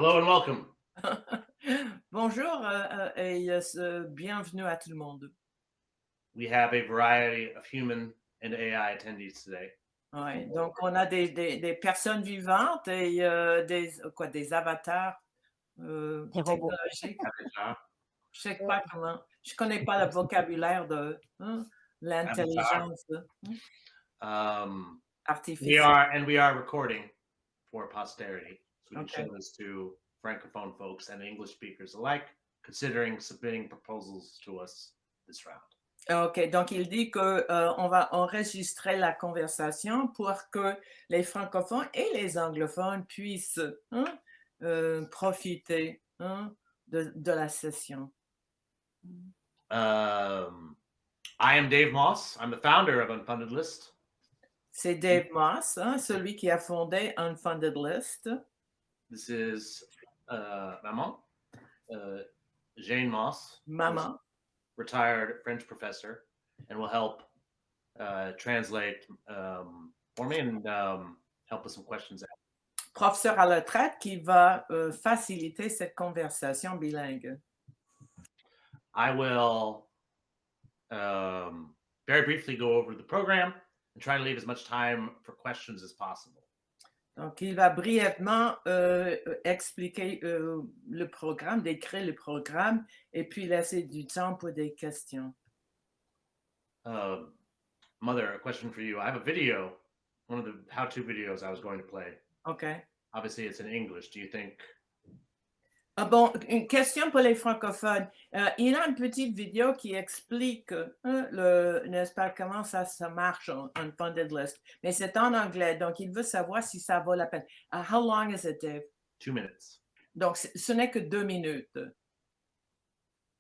Hello and welcome. Bonjour, bienvenue à tout le monde. We have a variety of human and AI attendees today. Ouais, donc on a des personnes vivantes et des avatars, Des robots. technologiques. Avatar, Je sais pas comment je connais pas le vocabulaire de, avatar. l'intelligence, Um, artificielle. we are recording for posterity, so we can show OK. this to francophone folks and English speakers alike, considering submitting proposals to us this round. OK, donc il dit que, on va enregistrer la conversation pour que les francophones et les anglophones puissent, profiter, de la session. Um, I am Dave Moss. I'm the founder of Unfunded List. C'est Dave Moss, celui qui a fondé Unfunded List. This is Maman, uh, Jane Moss, Maman. retired French professor, and will help translate for me and help with some questions. Professeur à la retraite qui va, faciliter cette conversation bilingue. I will very briefly go over the program and try to leave as much time for questions as possible. Donc il va brièvement, expliquer, le programme, décrire le programme et puis laisser du temps pour des questions. Mother, a question for you. I have a video, one of the how-to videos I was going to play. OK. Obviously, it's in English. Do you think? Ah bon, une question pour les francophones. Il a une petite vidéo qui explique, n'est-ce pas, comment ça marche en Unfunded List, mais c'est en anglais, donc il veut savoir si ça vaut la peine. How long is it, Dave? 2 minutes. Donc ce n'est que 2 minutes.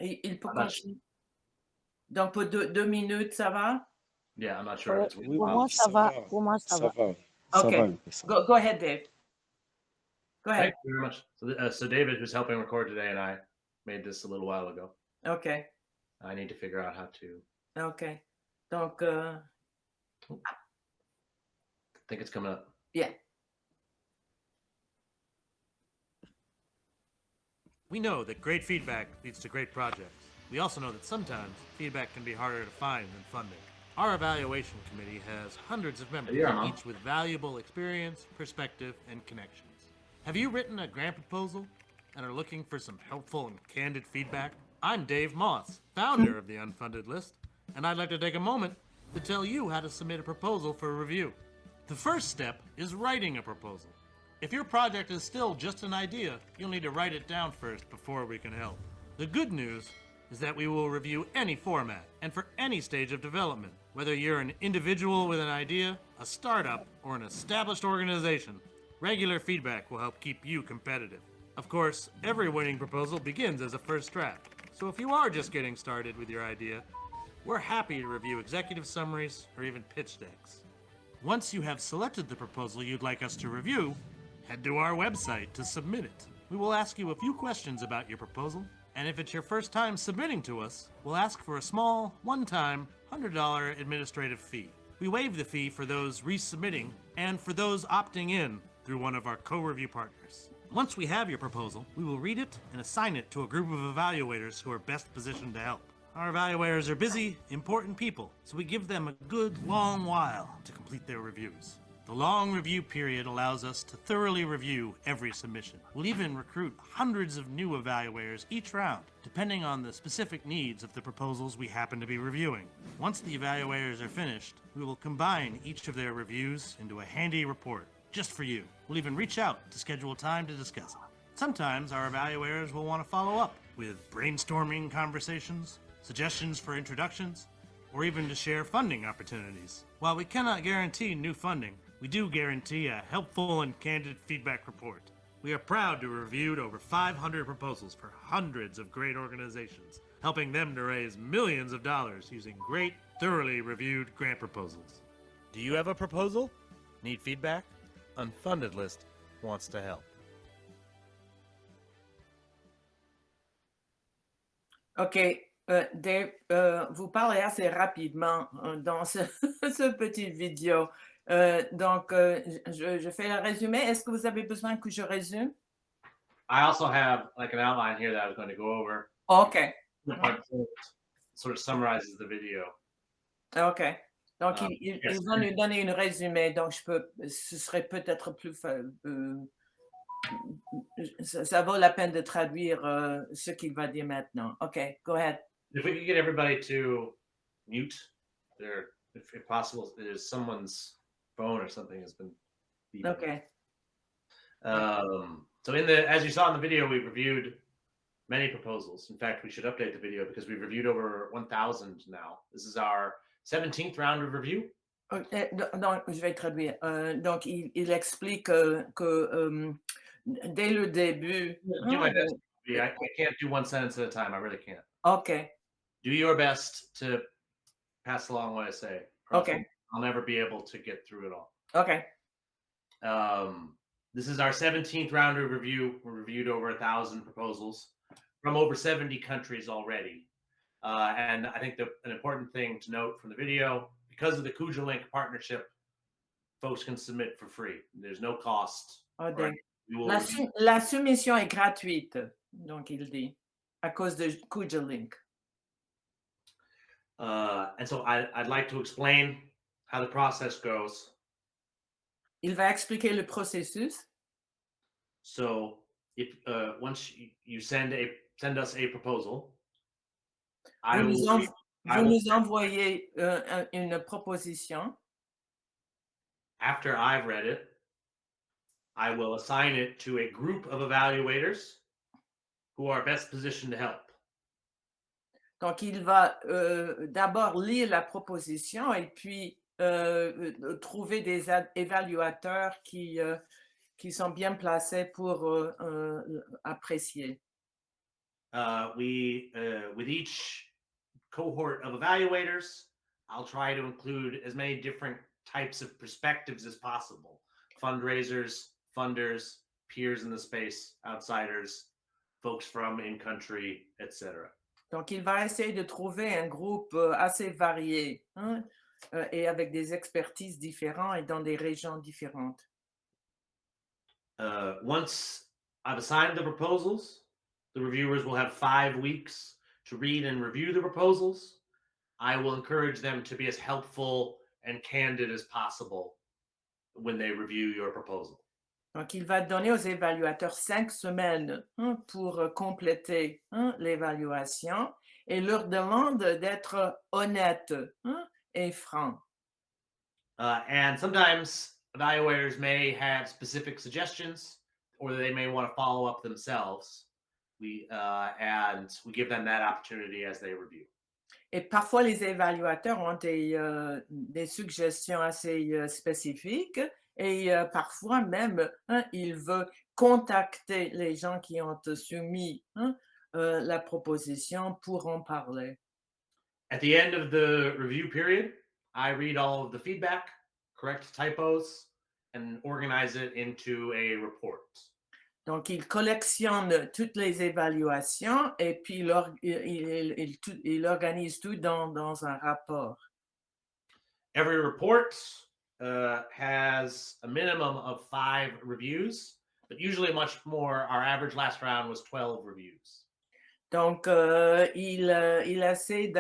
Et il peut I'm not continuer. Donc pour 2 minutes, ça va? Yeah, I'm not sure if it's Pour really moi, ça va. Pour moi, ça va. OK. Ça va, ça. Go ahead, Dave. Go ahead. Thank you very much. So David, who's helping record today, and I made this a little while ago. OK. I need to figure out how to. OK. Donc, I think it's coming up. yeah. We know that great feedback leads to great projects. We also know that sometimes feedback can be harder to find than funding. Our evaluation committee has hundreds of members, Yeah, huh? each with valuable experience, perspective, and connections. Have you written a grant proposal and are looking for some helpful and candid feedback? I'm Dave Moss, founder of the Unfunded List, and I'd like to take a moment to tell you how to submit a proposal for review. The first step is writing a proposal. If your project is still just an idea, you'll need to write it down first before we can help. The good news is that we will review any format and for any stage of development. Whether you're an individual with an idea, a startup, or an established organization, regular feedback will help keep you competitive. Of course, every winning proposal begins as a first draft. So if you are just getting started with your idea, we're happy to review executive summaries or even pitch decks. Once you have selected the proposal you'd like us to review, head to our website to submit it. We will ask you a few questions about your proposal, and if it's your first time submitting to us, we'll ask for a small, one-time, $100 administrative fee. We waive the fee for those resubmitting and for those opting in through one of our co-review partners. Once we have your proposal, we will read it and assign it to a group of evaluators who are best positioned to help. Our evaluators are busy, important people, so we give them a good long while to complete their reviews. The long review period allows us to thoroughly review every submission. We'll even recruit hundreds of new evaluators each round, depending on the specific needs of the proposals we happen to be reviewing. Once the evaluators are finished, we will combine each of their reviews into a handy report, just for you. We'll even reach out to schedule time to discuss it. Sometimes our evaluators will want to follow up with brainstorming conversations, suggestions for introductions, or even to share funding opportunities. While we cannot guarantee new funding, we do guarantee a helpful and candid feedback report. We are proud to have reviewed over 500 proposals for hundreds of great organizations, helping them to raise millions of dollars using great, thoroughly reviewed grant proposals. Do you have a proposal? Need feedback? Unfunded List wants to help. OK. Dave, vous parlez assez rapidement dans ce petite vidéo. Donc, je fais le résumé. Est-ce que vous avez besoin que je résume? I also have like an outline here that I was going to go over. OK. Sort of summarizes the video. OK. Donc, Yes. il va nous donner une résumé. Donc, ce serait peut-être plus ça vaut la peine de traduire ce qu'il va dire maintenant. OK, go ahead. If we could get everybody to mute their, if possible, there's someone's phone or something has been beeping. OK. So as you saw in the video, we've reviewed many proposals. In fact, we should update the video because we've reviewed over 1,000 now. This is our 17th round of review. Donc, je vais traduire. Donc, il explique que dès le début. Do my best. I can't do one sentence at a time. I really can't. OK. Do your best to pass along what I say. OK. I'll never be able to get through it all. OK. This is our 17th round of review. We reviewed over 1,000 proposals from over 70 countries already. And I think an important thing to note from the video, because of the Kujalink partnership, folks can submit for free. There's no cost. Oh, la soumission est gratuite, donc il dit, à cause de Kujalink. And so I'd like to explain how the process goes. Il va expliquer le processus. So if once you send us a proposal, Vous nous envoyez une proposition. After I've read it, I will assign it to a group of evaluators who are best positioned to help. Donc, il va d'abord lire la proposition et puis trouver des évaluateurs qui sont bien placés pour apprécier. With each cohort of evaluators, I'll try to include as many different types of perspectives as possible. Fundraisers, funders, peers in the space, outsiders, folks from in-country, etc. Donc, il va essayer de trouver un groupe assez varié et avec des expertises différentes et dans des régions différentes. Once I've assigned the proposals, the reviewers will have 5 weeks to read and review the proposals. I will encourage them to be as helpful and candid as possible when they review your proposal. Donc, il va donner aux évaluateurs 5 semaines pour compléter l'évaluation et leur demande d'être honnêtes et francs. And sometimes evaluators may have specific suggestions, or they may want to follow up themselves. And we give them that opportunity as they review. Et parfois, les évaluateurs ont des suggestions assez spécifiques et parfois même, il veut contacter les gens qui ont soumis la proposition pour en parler. At the end of the review period, I read all of the feedback, correct typos, and organize it into a report. Donc, il collectionne toutes les évaluations et puis il organise tout dans un rapport. Every report has a minimum of 5 reviews, but usually much more. Our average last round was 12 reviews. Donc, il essaie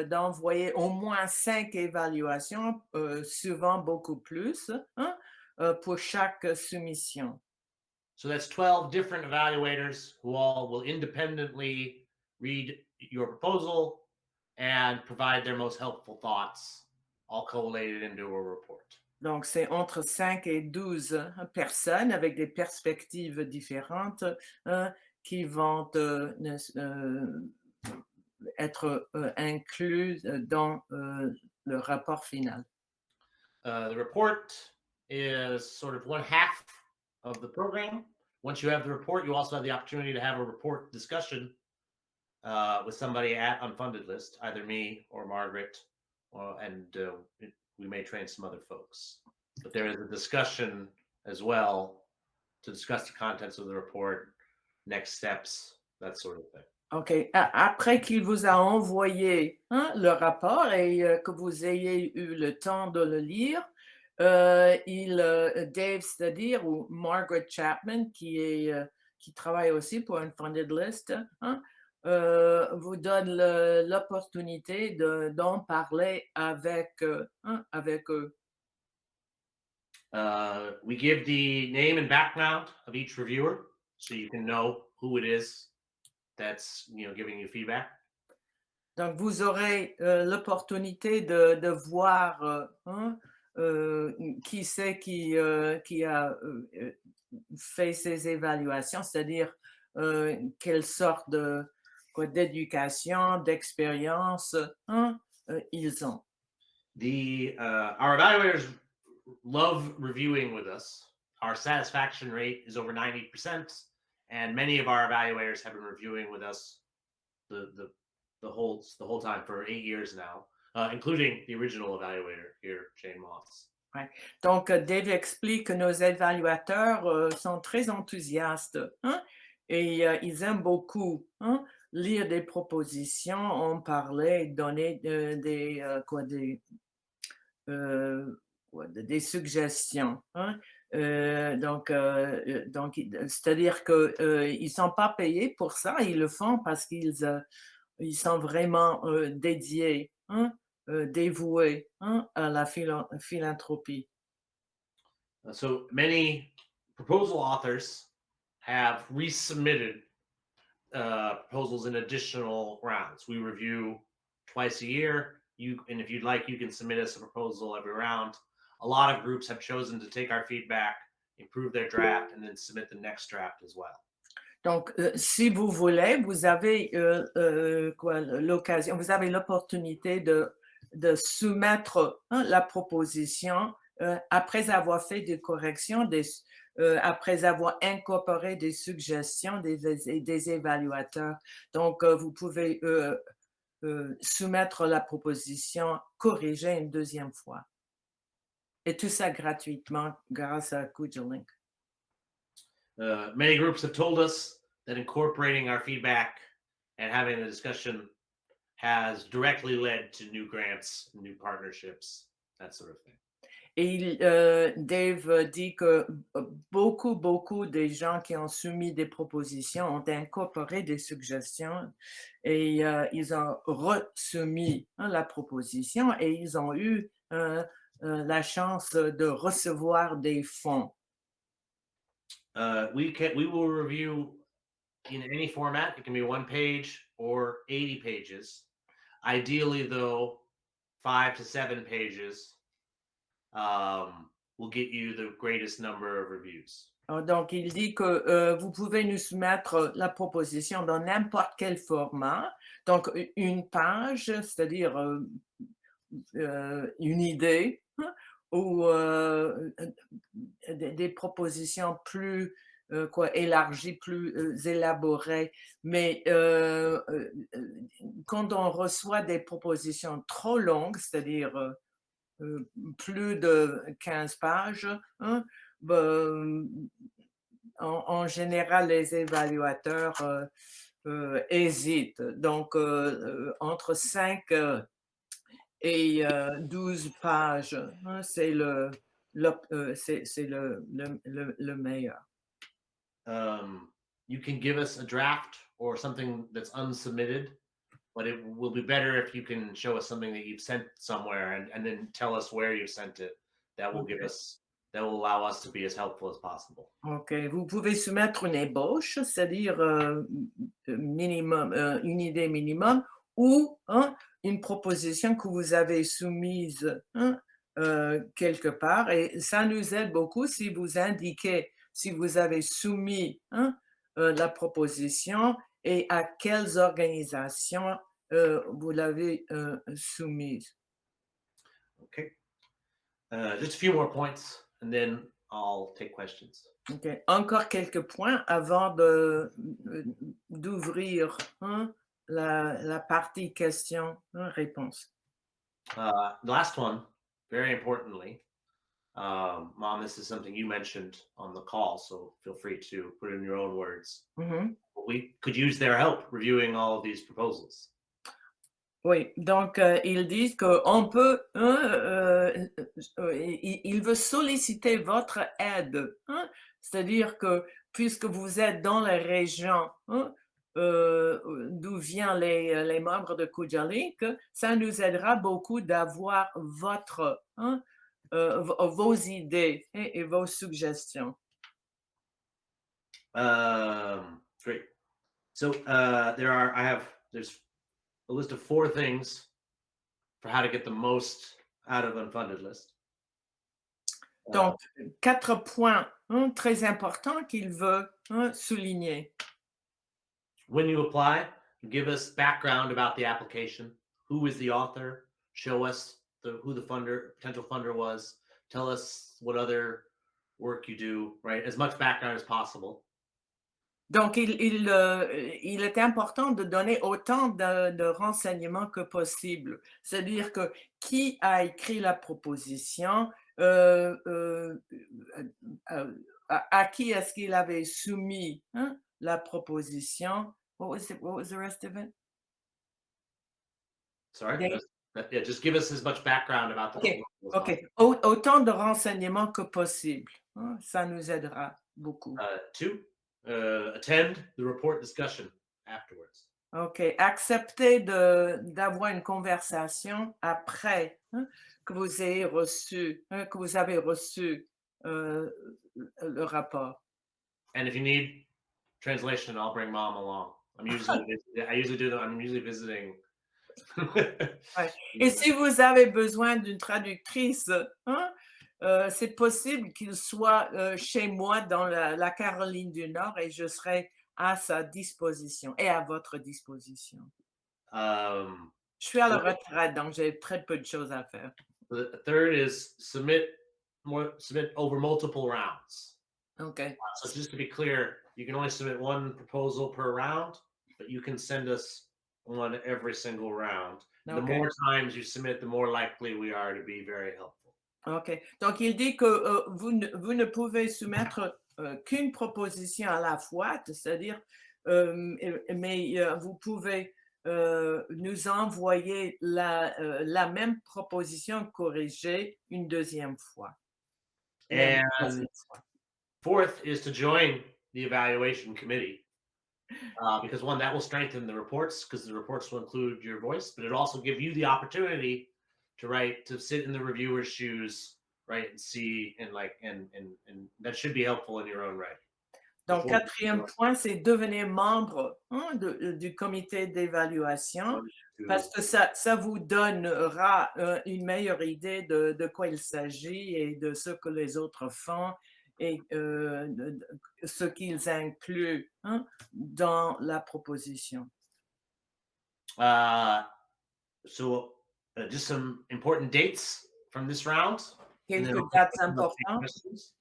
d'envoyer au moins 5 évaluations, souvent beaucoup plus, pour chaque soumission. So that's 12 different evaluators who all will independently read your proposal and provide their most helpful thoughts, all collated into a report. Donc, c'est entre 5 et 12 personnes avec des perspectives différentes qui vont être inclus dans le rapport final. The report is sort of one half of the program. Once you have the report, you also have the opportunity to have a report discussion with somebody at Unfunded List, either me or Margaret, and we may train some other folks. But there is a discussion as well to discuss the contents of the report, next steps, that sort of thing. OK. Après qu'il vous a envoyé le rapport et que vous ayez eu le temps de le lire, Dave, c'est-à-dire, ou Margaret Chapman, qui qui travaille aussi pour Unfunded List, hein, vous donne l'opportunité d'en parler avec eux. We give the name and background of each reviewer so you can know who it is that's giving you feedback. Donc, vous aurez l'opportunité de voir qui c'est qui a fait ces évaluations, c'est-à-dire quelle sorte d'éducation, d'expérience ils ont. Our evaluators love reviewing with us. Our satisfaction rate is over 90%, and many of our evaluators have been reviewing with us the whole time for 8 years now, including the original evaluator here, Shane Moss. Ouais. Donc, Dave explique que nos évaluateurs sont très enthousiastes et ils aiment beaucoup lire des propositions, en parler, donner des suggestions. Donc, c'est-à-dire qu'ils ne sont pas payés pour ça, ils le font parce qu'ils sont vraiment dédiés, dévoués à la philanthropie. So many proposal authors have resubmitted proposals in additional rounds. We review twice a year. And if you'd like, you can submit us a proposal every round. A lot of groups have chosen to take our feedback, improve their draft, and then submit the next draft as well. Donc, si vous voulez, vous avez l'occasion, vous avez l'opportunité de soumettre la proposition après avoir fait des corrections, après avoir incorporé des suggestions des évaluateurs. Donc, vous pouvez soumettre la proposition corrigée une deuxième fois. Et tout ça gratuitement grâce à Kujulink. Many groups have told us that incorporating our feedback and having a discussion has directly led to new grants, new partnerships, that sort of thing. Et Dave dit que beaucoup des gens qui ont soumis des propositions ont incorporé des suggestions et ils ont resoumis la proposition et ils ont eu la chance de recevoir des fonds. We will review in any format. It can be 1 page or 80 pages. Ideally, though, 5 to 7 pages will get you the greatest number of reviews. Donc, il dit que vous pouvez nous soumettre la proposition dans n'importe quel format. Donc, une page, c'est-à-dire une idée, ou des propositions plus élargies, plus élaborées. Mais quand on reçoit des propositions trop longues, c'est-à-dire plus de 15 pages, en général, les évaluateurs hésitent. Donc, entre 5 et 12 pages, c'est le meilleur. You can give us a draft or something that's unsubmitted, but it will be better if you can show us something that you've sent somewhere and then tell us where you sent it. That will allow us to be as helpful as possible. OK. Vous pouvez soumettre une ébauche, c'est-à-dire minimum, une idée minimum, ou une proposition que vous avez soumise quelque part. Et ça nous aide beaucoup si vous indiquez si vous avez soumis la proposition et à quelles organisations vous l'avez soumise. Okay. Just a few more points, and then I'll take questions. Okay. Encore quelques points avant d'ouvrir la partie questions-réponses. The last one, very importantly, Mom, this is something you mentioned on the call, so feel free to put it in your own words. Mm-hmm. We could use their help reviewing all of these proposals. Oui, donc ils disent qu'on peut, il veut solliciter votre aide, c'est-à-dire que puisque vous êtes dans la région d'où viennent les membres de Kujalik, ça nous aidera beaucoup d'avoir vos idées et vos suggestions. Great. So there's a list of 4 things for how to get the most out of Unfunded List. Donc, 4 points très importants qu'il veut souligner. When you apply, give us background about the application. Who is the author? Show us who the potential funder was. Tell us what other work you do, right? As much background as possible. Donc, il est important de donner autant de renseignements que possible. C'est-à-dire que qui a écrit la proposition, à qui est-ce qu'il avait soumis la proposition. What was the rest of it? Sorry? Yeah, just give us as much background about the OK. proposal as OK. Autant de renseignements que possible. Ça nous aidera beaucoup. 2, attend the report discussion afterwards. OK. Accepter d'avoir une conversation après que vous avez reçu le rapport. And if you need translation, I'll bring mom along. I'm usually visiting. Ouais. Et si vous avez besoin d'une traductrice, c'est possible qu'il soit chez moi dans la Caroline du Nord et je serai à sa disposition et à votre disposition. Je suis à la retraite, donc j'ai très peu de choses à faire. The third is submit over multiple rounds. OK. So just to be clear, you can only submit 1 proposal per round, but you can send us one every single round. The Okay. more times you submit, the more likely we are to be very helpful. OK. Donc, il dit que vous ne pouvez soumettre qu'une proposition à la fois, c'est-à-dire, mais vous pouvez nous envoyer la même proposition corrigée une deuxième fois. Même And troisième fois. 4th is to join the evaluation committee. Because one, that will strengthen the reports because the reports will include your voice, but it also give you the opportunity to sit in the reviewer's shoes, right, and see and that should be helpful in your own right. Donc, 4e point, c'est devenir membre du comité d'évaluation parce que ça vous donnera une meilleure idée de quoi il s'agit et de ce que les autres font et ce qu'ils incluent dans la proposition. Just some important dates from this round. Quelques dates importantes.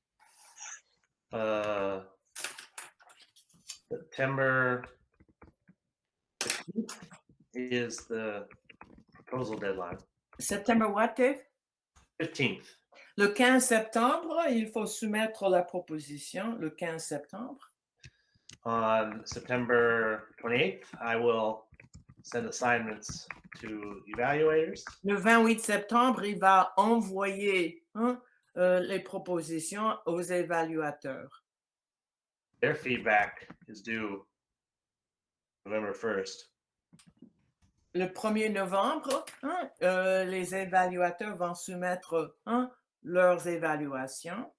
September 15th is the proposal deadline. September what, Dave? 15th. Le 15 septembre, il faut soumettre la proposition le 15 septembre. On September 28th, I will send assignments to evaluators. Le 28 septembre, il va envoyer les propositions aux évaluateurs. Their feedback is due November 1st. Le 1er novembre, les évaluateurs vont soumettre leurs évaluations.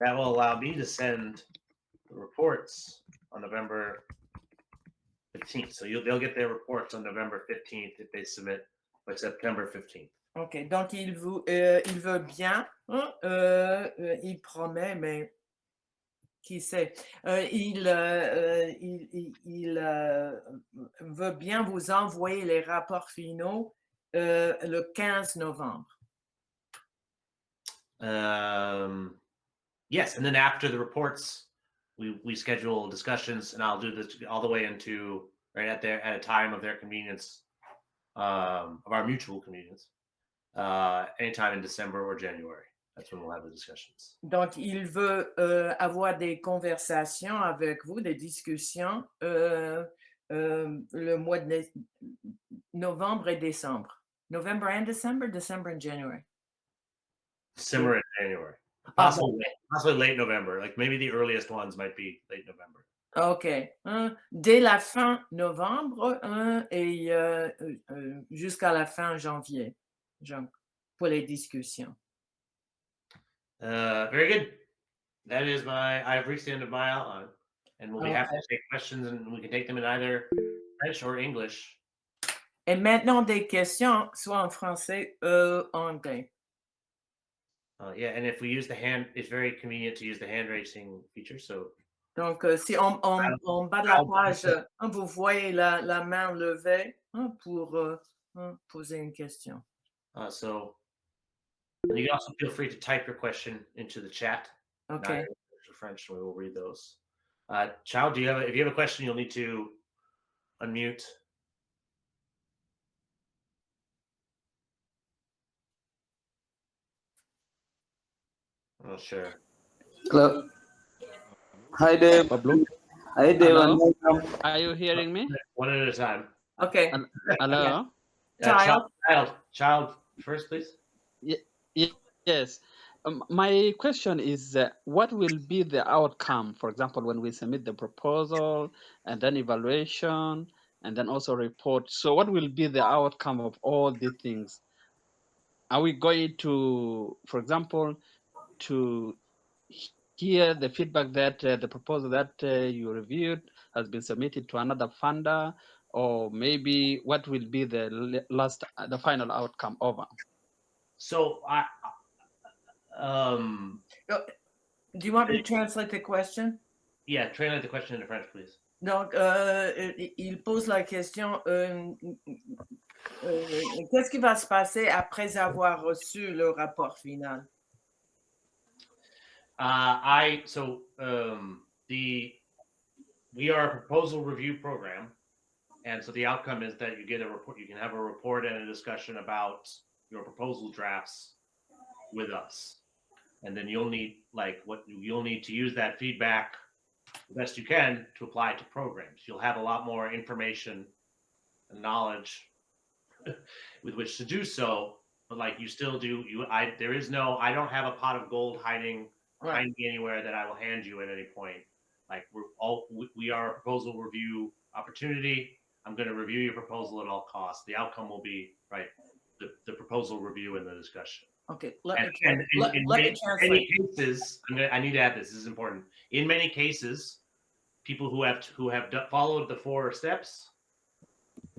That will allow me to send the reports on November 15th. So they'll get their reports on November 15th if they submit by September 15th. OK. Donc, il veut bien, il promet, mais qui sait, il veut bien vous envoyer les rapports finaux le 15 novembre. Yes, and then after the reports, we schedule discussions, and I'll do this all the way into right at a time of their convenience, of our mutual convenience, anytime in December or January. That's when we'll have the discussions. Donc, il veut avoir des conversations avec vous, des discussions le mois de novembre et décembre. November and December and January. December and January. Possibly late November. Like maybe the earliest ones might be late November. OK. Dès la fin novembre et jusqu'à la fin janvier, pour les discussions. Very good. That is I've reached the end of my outline, and we'll be happy to take questions, and we can take them in either French or English. Et maintenant, des questions, soit en français ou en anglais. Yeah, and if we use it's very convenient to use the hand raising feature. So Donc, si en bas de la page, vous voyez la main levée pour poser une question. So you can also feel free to type your question into the chat. Okay. English or French, and we will read those. Child, if you have a question, you'll need to unmute. Oh, sure. Hello. Hi, Dave. Pablo? Hi, Dave. Hello? And welcome. Are you hearing me? One at a time. Okay. Hello? Child first, please. Yes. My question is, what will be the outcome, for example, when we submit the proposal and then evaluation and then also report? So what will be the outcome of all these things? Are we going to, for example, to hear the feedback that the proposal that you reviewed has been submitted to another funder, or maybe what will be the final outcome over? So do you want me to translate the question? Yeah, translate the question into French, please. Donc, il pose la question, qu'est-ce qui va se passer après avoir reçu le rapport final? We are a proposal review program, and so the outcome is that you get a report. You can have a report and a discussion about your proposal drafts with us, and then you'll need to use that feedback the best you can to apply to programs. You'll have a lot more information and knowledge with which to do so, but like you still do. I don't have a pot of gold hiding anywhere that I will hand you at any point. Like we are a proposal review opportunity. I'm going to review your proposal at all costs. The outcome will be the proposal review and the discussion. Okay. In many cases, I need to add this. This is important. In many cases, people who have followed the 4 steps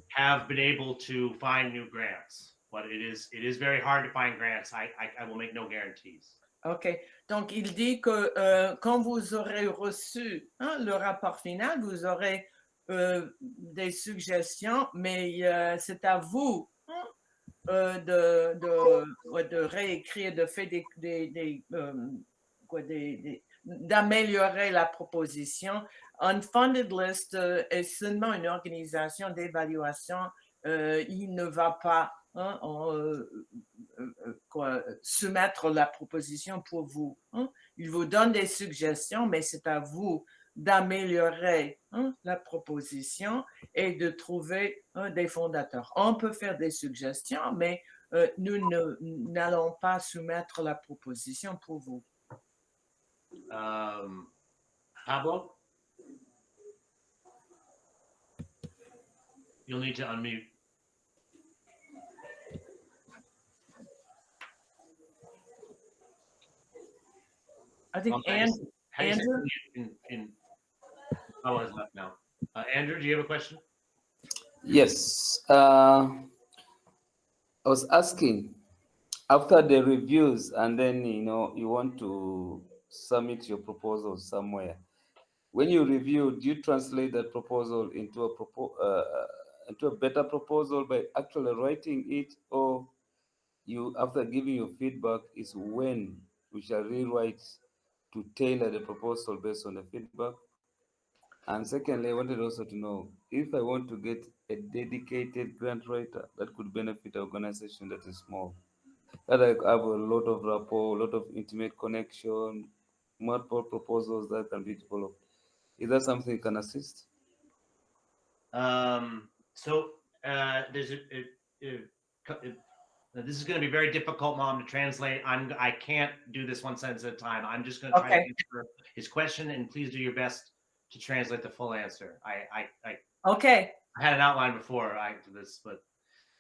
have been able to find new grants, but it is very hard to find grants. I will make no guarantees. OK. Donc, il dit que quand vous aurez reçu le rapport final, vous aurez des suggestions, mais c'est à vous de réécrire, d'améliorer la proposition. Unfunded List est seulement une organisation d'évaluation. Il ne va pas soumettre la proposition pour vous. Il vous donne des suggestions, mais c'est à vous d'améliorer la proposition et de trouver des fondateurs. On peut faire des suggestions, mais nous n'allons pas soumettre la proposition pour vous. Pablo? You'll need to unmute. I think Andrew. Is left now. Andrew, do you have a question? Yes. I was asking, after the reviews, and then you want to submit your proposal somewhere. When you review, do you translate that proposal into a better proposal by actually writing it, or you, after giving your feedback, is when we shall rewrite to tailor the proposal based on the feedback? And secondly, I wanted also to know if I want to get a dedicated grant writer that could benefit an organization that is small, that I have a lot of rapport, a lot of intimate connection, multiple proposals that can be developed. Is that something you can assist? So there's This is going to be very difficult, Mom, to translate. I can't do this one sentence at a time. I'm just going to try to answer his question, and please do your best to translate the full answer. Okay. I had an outline before this, but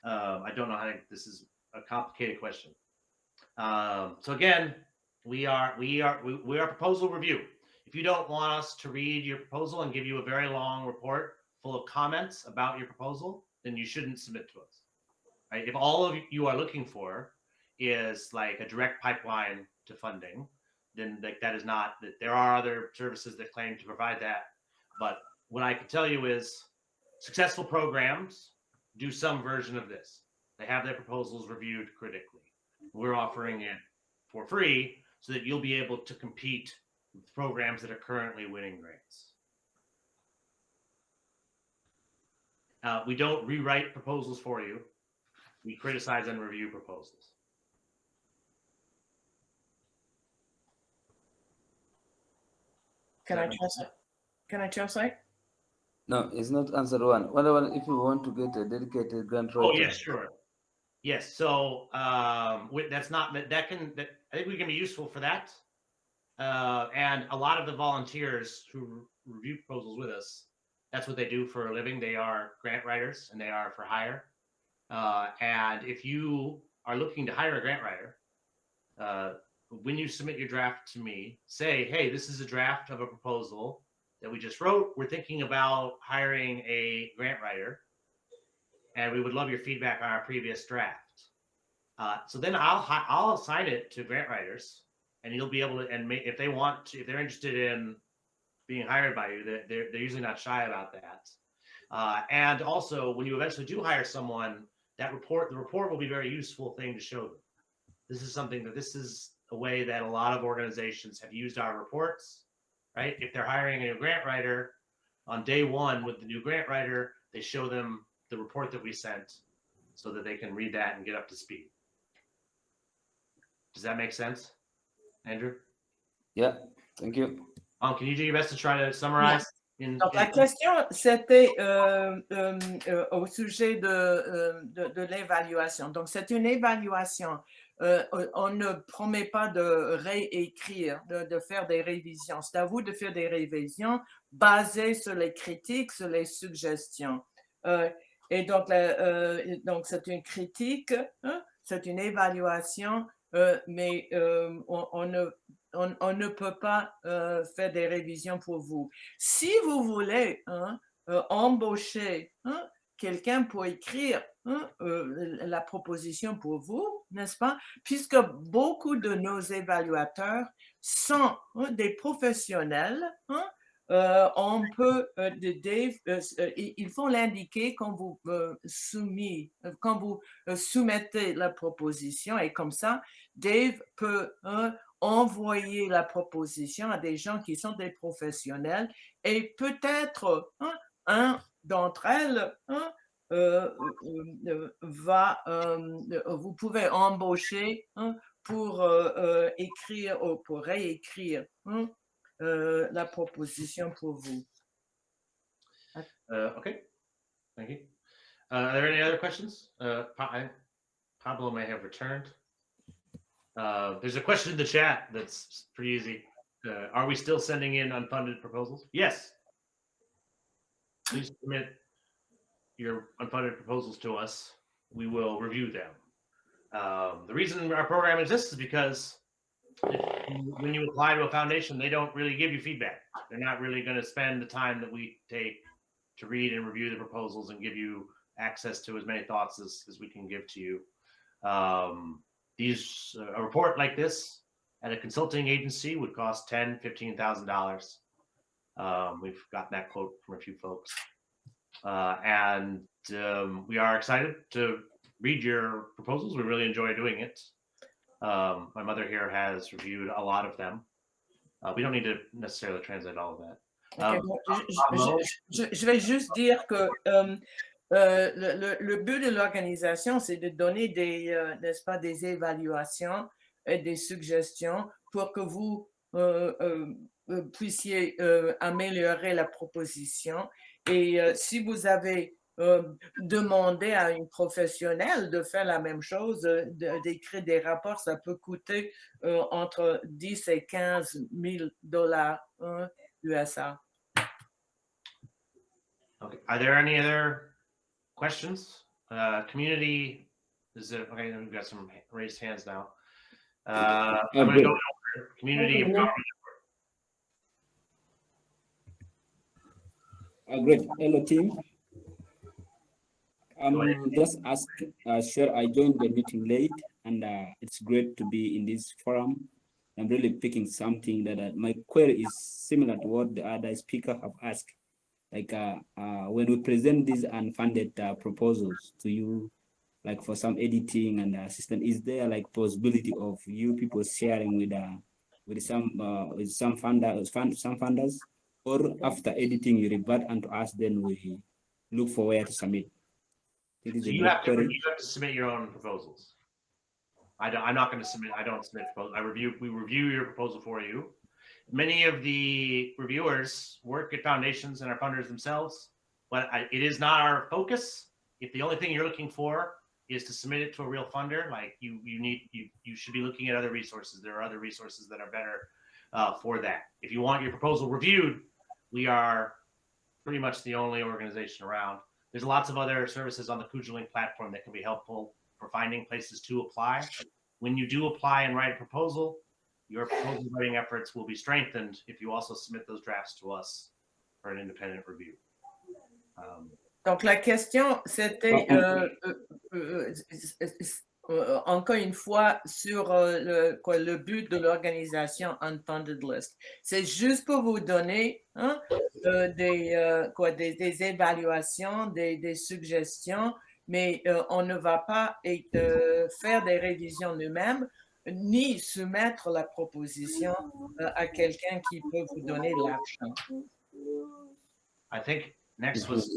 I don't know how to, this is a complicated question. So again, we are proposal review. If you don't want us to read your proposal and give you a very long report full of comments about your proposal, then you shouldn't submit to us. Right? If all of you are looking for is like a direct pipeline to funding, then like that is not, that there are other services that claim to provide that. But what I can tell you is successful programs do some version of this. They have their proposals reviewed critically. We're offering it for free so that you'll be able to compete with programs that are currently winning grants. We don't rewrite proposals for you. We criticize and review proposals. Can I translate? Can I translate? No, it's not answer one. What about if you want to get a dedicated grant writer? Oh, yes, sure. Yes, so that's not, I think we can be useful for that. And a lot of the volunteers who review proposals with us, that's what they do for a living. They are grant writers and they are for hire. And if you are looking to hire a grant writer, when you submit your draft to me, say, hey, this is a draft of a proposal that we just wrote. We're thinking about hiring a grant writer, and we would love your feedback on our previous draft. So then I'll assign it to grant writers, and you'll be able to, and if they want to, if they're interested in being hired by you, they're usually not shy about that. And also, when you eventually do hire someone, the report will be a very useful thing to show them. This is a way that a lot of organizations have used our reports, right? If they're hiring a new grant writer, on day one with the new grant writer, they show them the report that we sent so that they can read that and get up to speed. Does that make sense, Andrew? Yeah, thank you. Can you do your best to try to summarize? Donc, la question, c'était au sujet de l'évaluation. Donc, c'est une évaluation. On ne promet pas de réécrire, de faire des révisions. C'est à vous de faire des révisions basées sur les critiques, sur les suggestions. Et donc, c'est une critique, hein, c'est une évaluation, mais on ne peut pas faire des révisions pour vous. Si vous voulez embaucher quelqu'un pour écrire la proposition pour vous, n'est-ce pas? Puisque beaucoup de nos évaluateurs sont des professionnels, on peut, il faut l'indiquer quand vous soumettez la proposition, et comme ça, Dave peut envoyer la proposition à des gens qui sont des professionnels, et peut-être un d'entre elles vous pouvez embaucher pour écrire ou pour réécrire la proposition pour vous. Okay, thank you. Are there any other questions? Pablo may have returned. There's a question in the chat that's pretty easy. Are we still sending in unfunded proposals? Yes. Please submit your unfunded proposals to us. We will review them. The reason our program exists is because when you apply to a foundation, they don't really give you feedback. They're not really going to spend the time that we take to read and review the proposals and give you access to as many thoughts as we can give to you. A report like this at a consulting agency would cost $10,000, $15,000. We've gotten that quote from a few folks. And we are excited to read your proposals. We really enjoy doing it. My mother here has reviewed a lot of them. We don't need to necessarily translate all of that. Je vais juste dire que le but de l'organisation, c'est de donner n'est-ce pas, des évaluations et des suggestions pour que vous puissiez améliorer la proposition. Et si vous avez demander à une professionnelle de faire la même chose, d'écrire des rapports, ça peut coûter entre 10 et 15 000 dollars USA. Okay. Are there any other questions? Community, is it okay? We've got some raised hands now. I'm going to go over community of government. Great. Hello, team. Just sure I joined the meeting late, and it's great to be in this forum. I'm really picking something that my query is similar to what the other speaker have asked. Like when we present these unfunded proposals to you, like for some editing and assistance, is there like possibility of you people sharing with some funders, or after editing you revert unto us, then we look for where to submit? So you have to submit your own proposals. I'm not going to submit. I don't submit proposals. We review your proposal for you. Many of the reviewers work at foundations and are funders themselves, but it is not our focus. If the only thing you're looking for is to submit it to a real funder, like you should be looking at other resources. There are other resources that are better for that. If you want your proposal reviewed, we are pretty much the only organization around. There's lots of other services on the Kujulink platform that can be helpful for finding places to apply. When you do apply and write a proposal, your proposal writing efforts will be strengthened if you also submit those drafts to us for an independent review. Donc, la question, c'était encore une fois sur le but de l'organisation Unfunded List. C'est juste pour vous donner des évaluations, des suggestions, mais on ne va pas faire des révisions nous-mêmes, ni soumettre la proposition à quelqu'un qui peut vous donner de l'argent. I think next was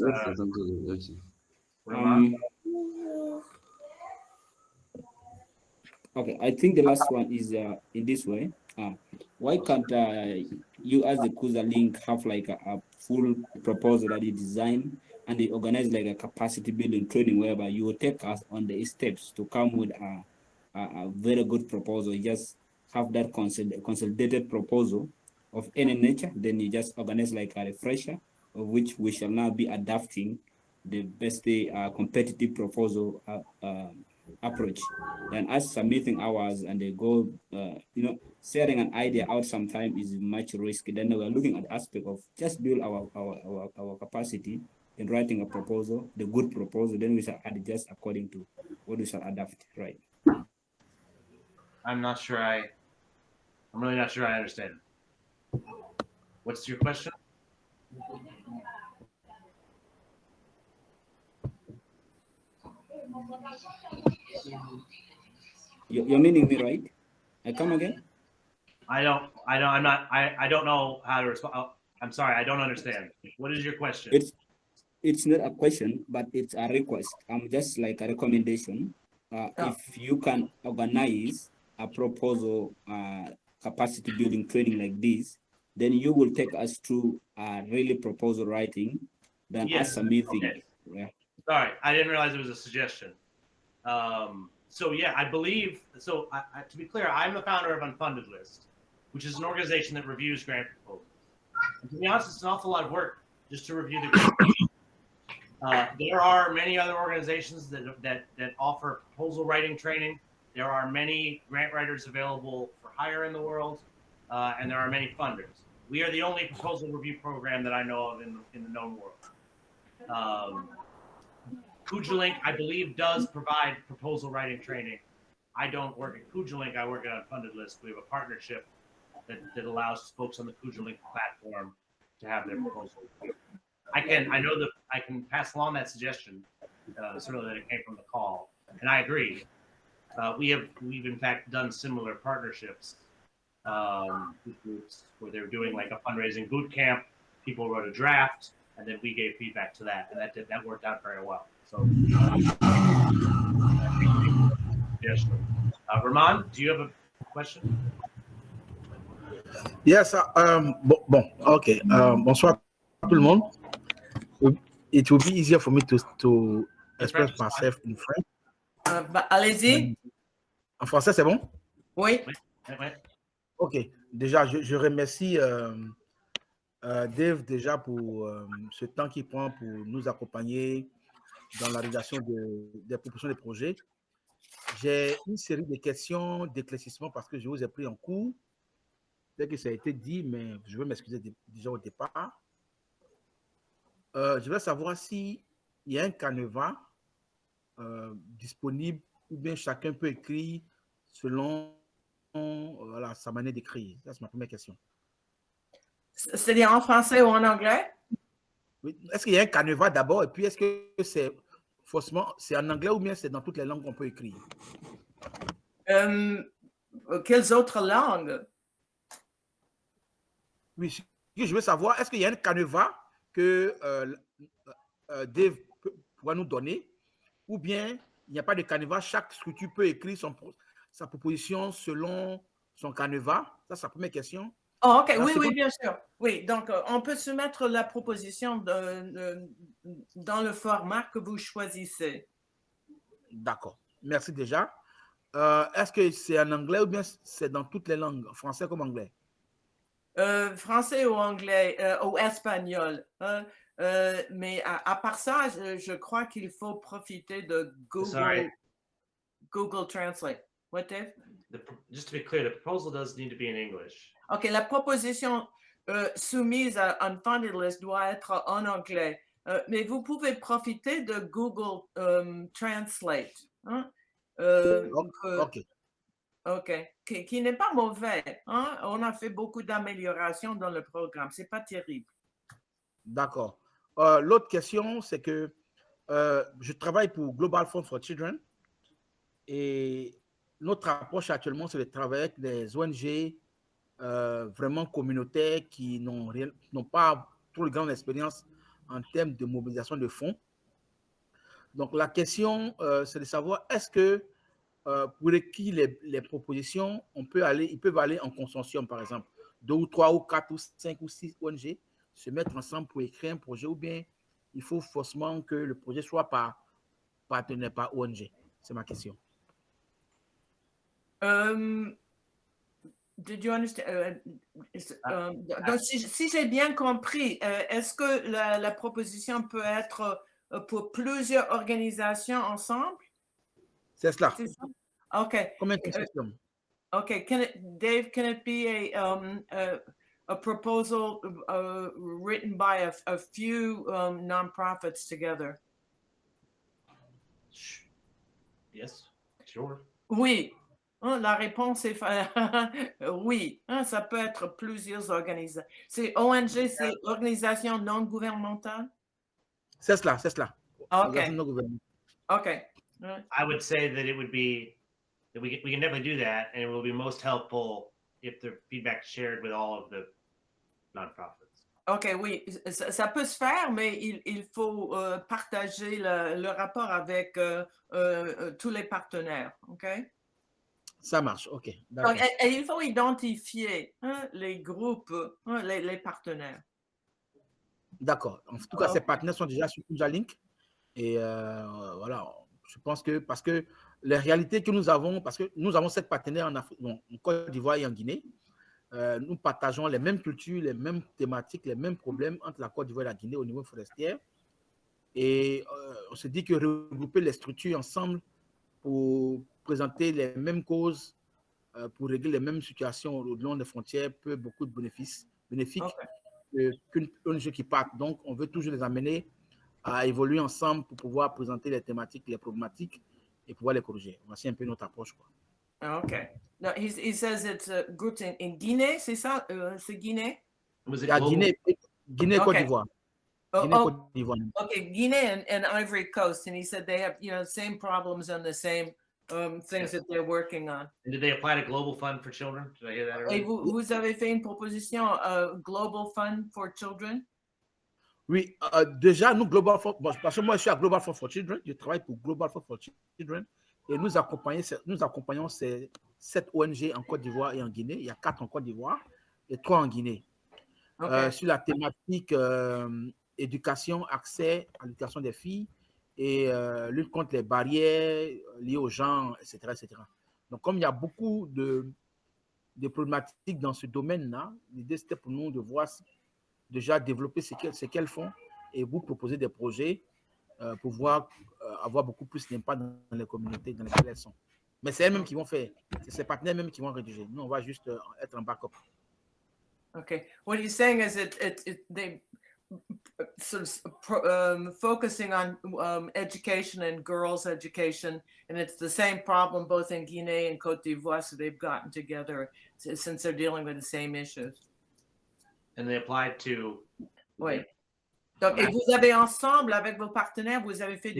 okay, I think the last one is in this way. Why can't you as the Kujulink have like a full proposal that you design and they organize like a capacity building training whereby you will take us on the steps to come with a very good proposal? You just have that consolidated proposal of any nature, then you just organize like a refresher of which we shall now be adapting the best competitive proposal approach. Then as submitting ours and they go, sharing an idea out sometimes is much risky. Then we're looking at the aspect of just build our capacity in writing a proposal, the good proposal, then we shall adjust according to what we shall adapt, right? I'm really not sure I understand. What's your question? You're meaning me, right? I come again? I don't know how to respond. I'm sorry, I don't understand. What is your question? It's not a question, but it's a request. Just like a recommendation. If you can organize a proposal, capacity building training like this, then you will take us through really proposal writing, then us submitting. Okay. Yeah. Sorry, I didn't realize it was a suggestion. So yeah, I believe, so to be clear, I'm the founder of Unfunded List, which is an organization that reviews grant proposals. And to be honest, it's an awful lot of work just to review the grant proposals. There are many other organizations that offer proposal writing training. There are many grant writers available for hire in the world, and there are many funders. We are the only proposal review program that I know of in the known world. Kujulink, I believe, does provide proposal writing training. I don't work at Kujulink. I work at Unfunded List. We have a partnership that allows folks on the Kujulink platform to have their proposal. I can pass along that suggestion, certainly that it came from the call, and I agree. We've in fact done similar partnerships with groups where they're doing like a fundraising boot camp. People wrote a draft, and then we gave feedback to that, and that worked out very well. So, yes. Rahman, do you have a question? Yes. Bon, ok. Bonsoir tout le monde. it will be easier for me to express myself in French. Allez-y. En français, c'est bon? Oui. OK. Déjà, je remercie Dave déjà pour ce temps qu'il prend pour nous accompagner dans la réalisation des propositions de projets. J'ai une série de questions d'éclaircissement parce que je vous ai pris en cours. Dès que ça a été dit, mais je veux m'excuser déjà au départ. Je veux savoir s'il y a un canevas disponible ou bien chacun peut écrire selon voilà, sa manière d'écrire. Ça, c'est ma première question. C'est-à-dire en français ou en anglais? Oui. Est-ce qu'il y a un canevas d'abord et puis est-ce que c'est forcément c'est en anglais ou bien c'est dans toutes les langues qu'on peut écrire? Quelles autres langues? Oui, ce que je veux savoir, est-ce qu'il y a un canevas que Dave pourra nous donner ou bien il n'y a pas de canevas, chaque structure peut écrire sa proposition selon son canevas? Ça, c'est la première question. Oh, OK, oui, bien sûr. Oui, donc on peut soumettre la proposition dans le format que vous choisissez. D'accord, merci déjà. Est-ce que c'est en anglais ou bien c'est dans toutes les langues, français comme anglais? Français ou anglais ou espagnol. Hein? Mais à part ça, je crois qu'il faut profiter de Google Translate. What, Dave? Just to be clear, the proposal does need to be in English. OK, la proposition soumise à Unfunded List doit être en anglais, mais vous pouvez profiter de Google Translate. Hein? OK. OK, qui n'est pas mauvais. Hein? On a fait beaucoup d'améliorations dans le programme. Ce n'est pas terrible. D'accord. L'autre question, c'est que je travaille pour Global Fund for Children et notre approche actuellement, c'est de travailler avec des ONG vraiment communautaires qui n'ont pas trop de grande expérience en termes de mobilisation de fonds. Donc, la question, c'est de savoir, est-ce que pour écrire les propositions, ils peuvent aller en consortium, par exemple, 2 ou 3 ou 4 ou 5 ou 6 ONG se mettre ensemble pour écrire un projet, ou bien il faut forcément que le projet soit partenaire par ONG? C'est ma question. Did you understand? Donc, si j'ai bien compris, est-ce que la proposition peut être pour plusieurs organisations ensemble? C'est cela. OK. Combien de consortiums? OK. Dave, can it be a proposal written by a few nonprofits together? Yes, sure. Oui. Hein, la réponse est oui. Hein, ça peut être plusieurs organisations. C'est ONG, c'est organisation non gouvernementale? C'est cela, c'est cela. OK. OK. I would say that it would be that we can definitely do that, and it will be most helpful if the feedback is shared with all of the nonprofits. OK, oui, ça peut se faire, mais il faut partager le rapport avec tous les partenaires, OK? Ça marche, OK. Donc, et il faut identifier les groupes, les partenaires. D'accord. En tout cas, ces partenaires sont déjà sur Link. Et voilà, je pense que parce que les réalités que nous avons, parce que nous avons 7 partenaires en Côte d'Ivoire et en Guinée, nous partageons les mêmes cultures, les mêmes thématiques, les mêmes problèmes entre la Côte d'Ivoire et la Guinée au niveau forestier. Et on se dit que regrouper les structures ensemble pour présenter les mêmes causes, pour régler les mêmes situations au long des frontières peut beaucoup de bénéfiques qu'une ONG qui part. Donc, on veut toujours les amener à évoluer ensemble pour pouvoir présenter les thématiques, les problématiques et pouvoir les corriger. Voici un peu notre approche, quoi. OK. Now, he says it's grouped in Guinée, c'est ça? C'est Guinée? Guinée, Côte d'Ivoire. Côte d'Ivoire. Okay, Guinea and Ivory Coast, and he said they have, same problems and the same things that they're working on. And did they apply to Global Fund for Children? Did I hear that earlier? Et vous avez fait une proposition Global Fund for Children? Oui, déjà, nous, Global Fund, parce que moi, je suis à Global Fund for Children, je travaille pour Global Fund for Children, et nous accompagnons ces 7 ONG en Côte d'Ivoire et en Guinée. Il y a 4 en Côte d'Ivoire et 3 en Guinée. Sur la thématique éducation, accès à l'éducation des filles et lutte contre les barrières liées au genre, etc., etc. Donc, comme il y a beaucoup de problématiques dans ce domaine-là, l'idée, c'était pour nous de voir déjà développer ce qu'elles font et vous proposer des projets pour pouvoir avoir beaucoup plus d'impact dans les communautés dans lesquelles elles sont. Mais c'est elles-mêmes qui vont faire. C'est ces partenaires même qui vont rédiger. Nous, on va juste être en backup. Okay. What he's saying is they sort of focusing on education and girls' education, and it's the same problem both in Guinea and Côte d'Ivoire, so they've gotten together since they're dealing with the same issues. And they applied to. Oui. Donc, et vous avez ensemble, avec vos partenaires, vous avez fait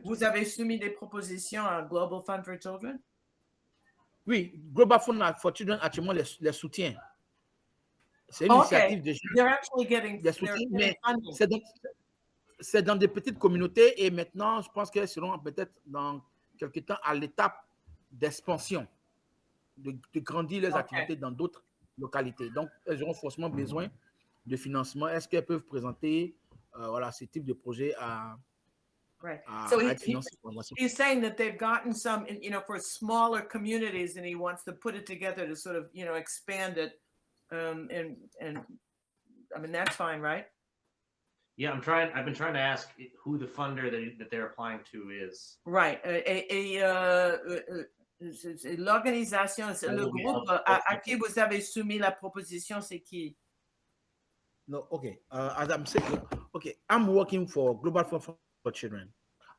vous avez soumis des propositions à Global Fund for Children? Oui, Global Fund for Children actuellement les soutient. C'est une initiative de They're actually getting, mais c'est dans des petites communautés et maintenant, je pense qu'elles seront peut-être dans quelque temps à l'étape d'expansion, de grandir les activités dans d'autres localités. Donc, elles auront forcément besoin de financement. Est-ce qu'elles peuvent présenter voilà, ce type de projet à So être financé? he's saying that they've gotten some, you know, for smaller communities, and he wants to put it together to sort of, you know, expand it. And I mean, that's fine, right? Yeah, I've been trying to ask who the funder that they're applying to is. Right. L'organisation, le groupe à qui vous avez soumis la proposition, c'est qui? No, okay. As I'm saying, okay, I'm working for Global Fund for Children.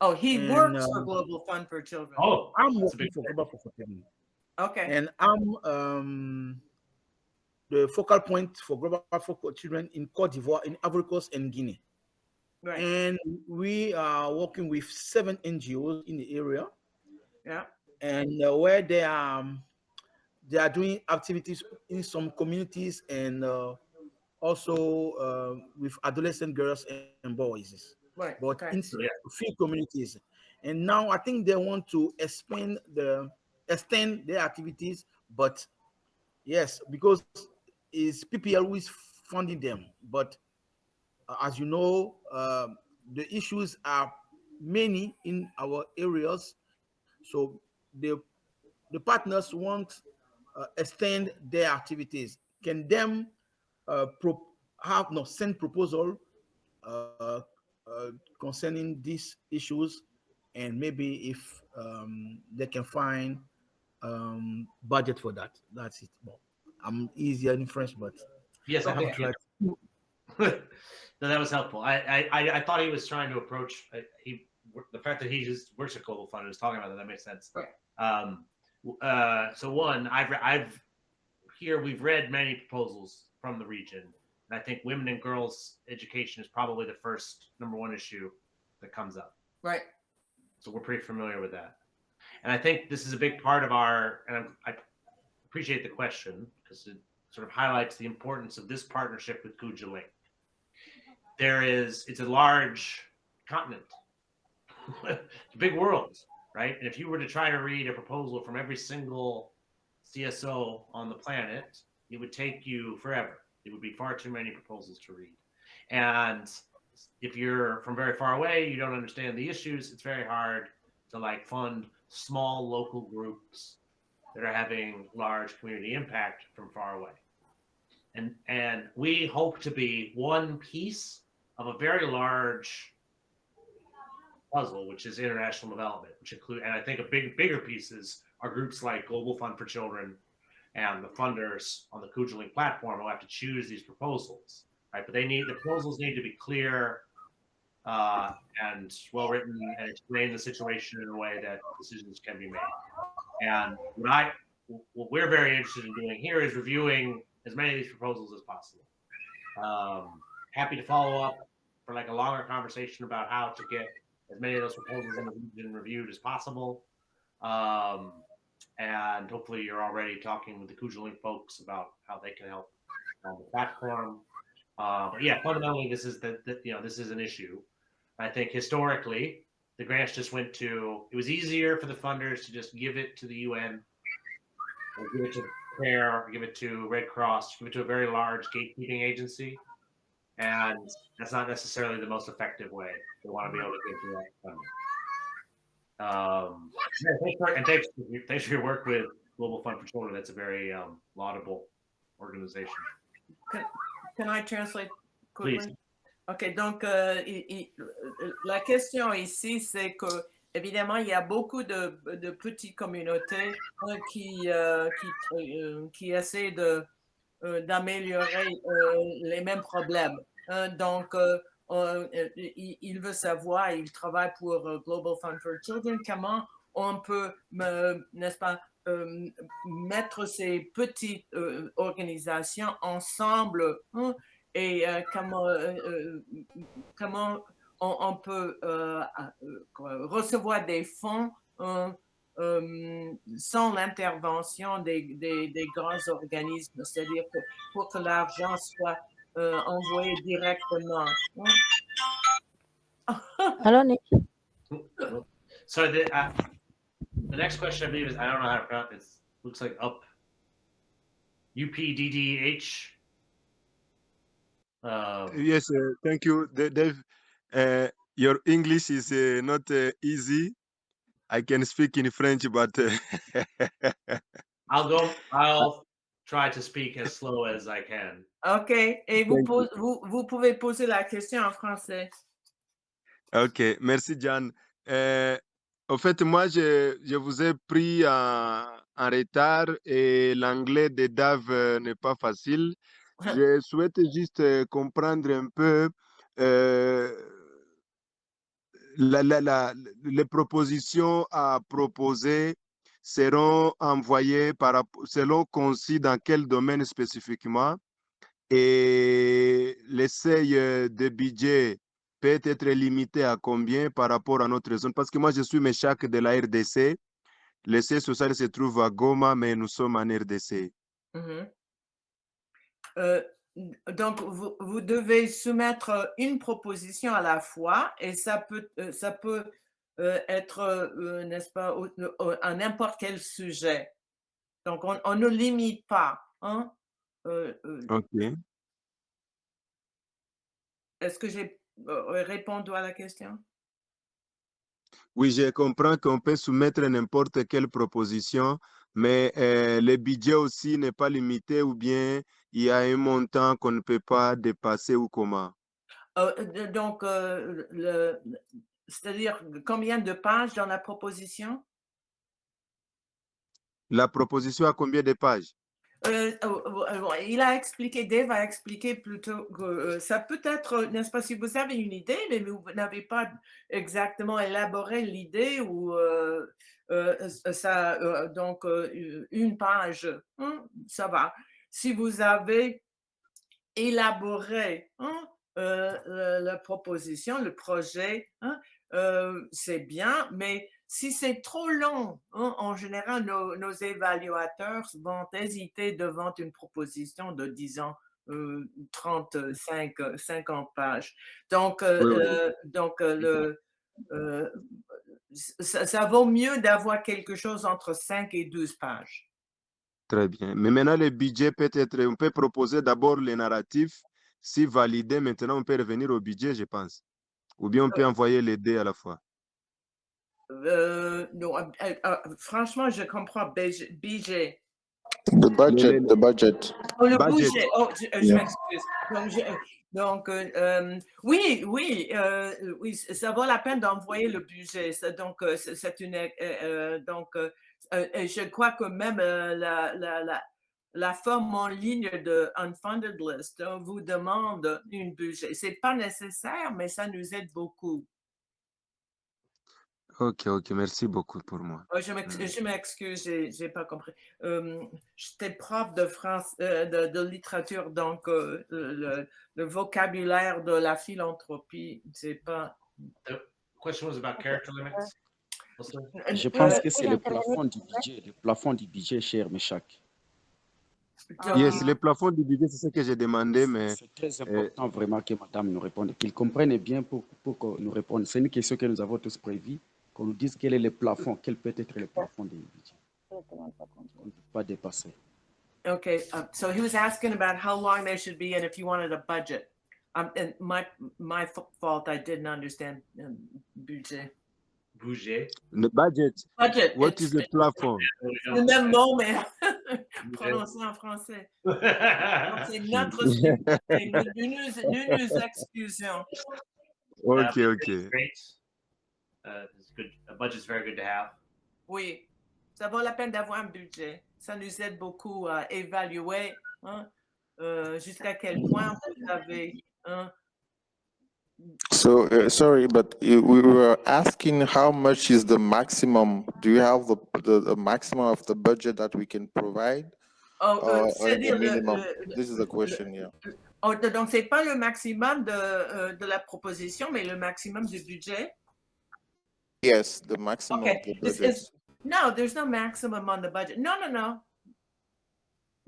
Oh, he works for Global Fund for Children. Oh, I'm working for Global Fund for Children. Okay. And I'm the focal point for Global Fund for Children in Côte d'Ivoire, in Ivory Coast, and Guinea. Right. And we are working with 7 NGOs in the area. Yeah. And where they are doing activities in some communities and also with adolescent girls and boys, right. But in few communities. And now I think they want to extend their activities, but yes, because it's PPL who is funding them. But as you know, the issues are many in our areas, so the partners want extend their activities. Can them send proposal concerning these issues, and maybe if they can find budget for that. That's it. Well, I'm easier in French, but yes, I haven't tried. No, that was helpful. I thought he was trying to approach the fact that he just works at Global Fund was talking about that makes sense. Right. So one, we've read many proposals from the region, and I think women and girls education is probably the first #1 issue that comes up. Right. So we're pretty familiar with that, and I think this is a big part of our. And I appreciate the question because it sort of highlights the importance of this partnership with Kujalink. It's a large continent, it's a big world, right? And if you were to try to read a proposal from every single CSO on the planet, it would take you forever. It would be far too many proposals to read. And if you're from very far away, you don't understand the issues, it's very hard to fund small local groups that are having large community impact from far away. And we hope to be one piece of a very large puzzle, which is international development, which include, and I think bigger pieces are groups like Global Fund for Children and the funders on the Kujalink platform will have to choose these proposals, right? But the proposals need to be clear and well written and explain the situation in a way that decisions can be made. And what we're very interested in doing here is reviewing as many of these proposals as possible. Happy to follow up for a longer conversation about how to get as many of those proposals in the region reviewed as possible. And hopefully you're already talking with the Kujalink folks about how they can help on the platform. But yeah, fundamentally, this is this is an issue. I think historically, the grants just went to. It was easier for the funders to just give it to the UN, or give it to CARE, or give it to Red Cross, give it to a very large gatekeeping agency. and that's not necessarily the most effective way. They want to be able to get direct funding. And thanks for your work with Global Fund for Children. That's a very laudable organization. Can I translate quickly? Please. OK, donc la question ici, c'est que évidemment, il y a beaucoup de petites communautés qui essaient d'améliorer les mêmes problèmes. Donc, il veut savoir, il travaille pour Global Fund for Children, comment on peut, n'est-ce pas, mettre ces petites organisations ensemble et comment on peut recevoir des fonds sans l'intervention des grands organismes, c'est-à-dire que pour que l'argent soit envoyé directement. Hello, Nick. So the next question, I believe, is I don't know how to pronounce it. It looks like UPDDH. Yes, thank you, Dave. Your English is not easy. I can speak in French, but I'll try to speak as slow as I can. OK. Et vous pouvez poser la question en français. OK. Merci, John. En fait, moi, je vous ai pris en retard et l'anglais de Dave n'est pas facile. Je souhaite juste comprendre un peu les propositions à proposer seront envoyées selon concis dans quel domaine spécifiquement et le seuil de budget peut être limité à combien par rapport à notre zone. Parce que moi, je suis méchac de la RDC. Le siège social se trouve à Goma, mais nous sommes en RDC. Donc, vous devez soumettre une proposition à la fois et ça peut être, n'est-ce pas, à n'importe quel sujet. Donc, on ne limite pas. Hein? OK. Est-ce que j'ai répondu à la question? Oui, je comprends qu'on peut soumettre n'importe quelle proposition, mais le budget aussi n'est pas limité ou bien il y a un montant qu'on ne peut pas dépasser ou comment? Donc, c'est-à-dire combien de pages dans la proposition? La proposition a combien de pages? Il a expliqué, Dave a expliqué plutôt que ça peut être, n'est-ce pas, si vous avez une idée, mais vous n'avez pas exactement élaboré l'idée ou donc une page, ça va. Si vous avez élaboré la proposition, le projet, c'est bien, mais si c'est trop long, en général, nos évaluateurs vont hésiter devant une proposition de, disons, 35, 50 pages. Donc, ça vaut mieux d'avoir quelque chose entre 5 et 12 pages. Très bien. Mais maintenant, le budget peut être, on peut proposer d'abord les narratifs. Si validé, maintenant, on peut revenir au budget, je pense. Ou bien on peut envoyer les deux à la fois. Non, franchement, je comprends budget. The budget, the budget. Oh, le Budget. budget. Oh, je m'excuse. Donc, oui, ça vaut la peine d'envoyer le budget. Donc, c'est une. Je crois que même la forme en ligne de Unfunded List vous demande une budget. C'est pas nécessaire, mais ça nous aide beaucoup. OK, merci beaucoup pour moi. Je m'excuse, j'ai pas compris. J'étais prof de de littérature, donc le vocabulaire de la philanthropie, c'est pas. The question was about character limits. Je pense que c'est le plafond du budget, cher Méchac. Yes, le plafond du budget, c'est ce que j'ai demandé, mais c'est très important vraiment que madame nous réponde, qu'il comprenne bien pour qu'on nous réponde. C'est une question que nous avons tous prévue, qu'on nous dise quel est le plafond, quel peut être le plafond du budget. On ne peut pas dépasser. Okay, so he was asking about how long they should be and if you wanted a budget. And my fault, I didn't understand budget. The budget. Budget. What is the platform? Le même mot, mais prononcé en français. Donc, c'est notre stupidité. Nous nous excusons. Okay, okay. Great. It's good. A budget's very good to have. Oui, ça vaut la peine d'avoir un budget. Ça nous aide beaucoup à évaluer jusqu'à quel point vous avez. So sorry, but we were asking how much is the maximum? Do you have the maximum of the budget that we can provide? Or C'est-à-dire the minimum? This is the question, yeah. Donc, c'est pas le maximum de la proposition, mais le maximum du budget. Yes, the maximum Okay. of the budget. No, there's no maximum on the budget. No.